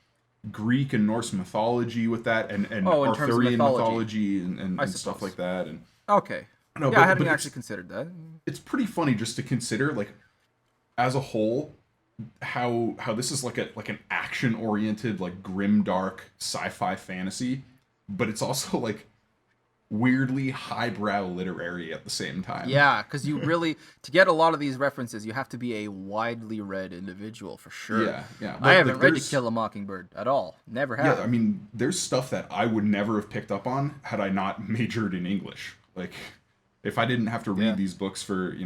Greek and Norse mythology with that, and Arthurian mythology and stuff like that. And okay, no, I hadn't actually considered that. It's pretty funny just to consider, like, as a whole, how this is like an action oriented, like grim dark sci-fi fantasy, but it's also like weirdly highbrow literary at the same time. Yeah, because you really, to get a lot of these references, you have to be a widely read individual for sure. Yeah. I haven't read To Kill a Mockingbird at all. Never have. Yeah, I mean, there's stuff that I would never have picked up on had I not majored in English. Like, if I didn't have to read these books for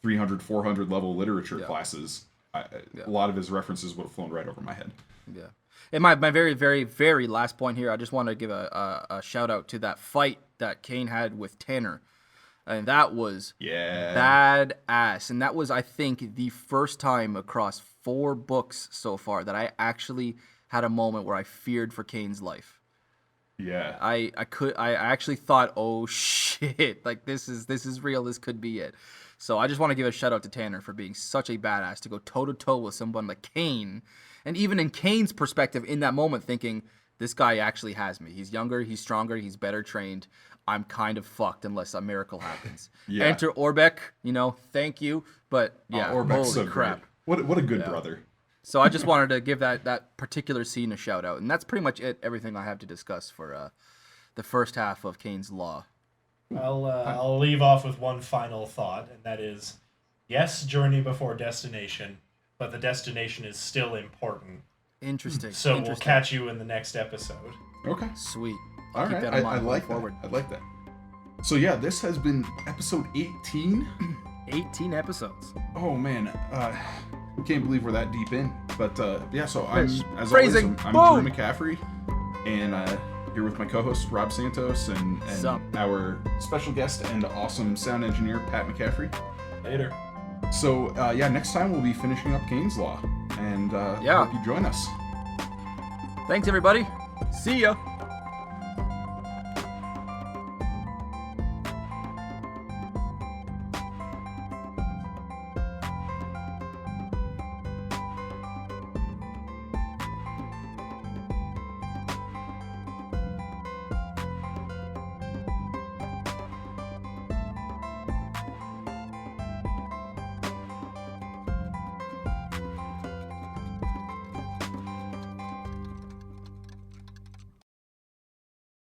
300, 400 level literature classes, a lot of his references would have flown right over my head. Yeah. And my very, very, very last point here, I just want to give a shout out to that fight that Caine had with Tanner. And that was badass. And that was, I think, the first time across 4 books so far that I actually had a moment where I feared for Caine's life. Yeah. I actually thought, oh shit, like this is real, this could be it. So I just want to give a shout out to Tanner for being such a badass to go toe to toe with someone like Caine. And even in Caine's perspective in that moment, thinking, this guy actually has me. He's younger, he's stronger, he's better trained. I'm kind of fucked unless a miracle happens. Enter Orbeck, thank you. But yeah, Orbeck's holy so crap. Great. What a good brother. So I just wanted to give that particular scene a shout out. And that's pretty much everything I have to discuss for the first half of Caine's Law. I'll leave off with one final thought, and that is, yes, journey before destination, but the destination is still important. Interesting. So we'll catch you in the next episode. Okay. Sweet. All right. I like that. I like that. So yeah, this has been episode 18. 18 episodes. Oh man, can't believe we're that deep in. But yeah, so I'm always I'm Drew McCaffrey, and here with my co-host Rob Santos and our special guest and awesome sound engineer Pat McCaffrey. Later. So yeah, next time we'll be finishing up Caine's Law, and hope you join us. Thanks everybody. See ya.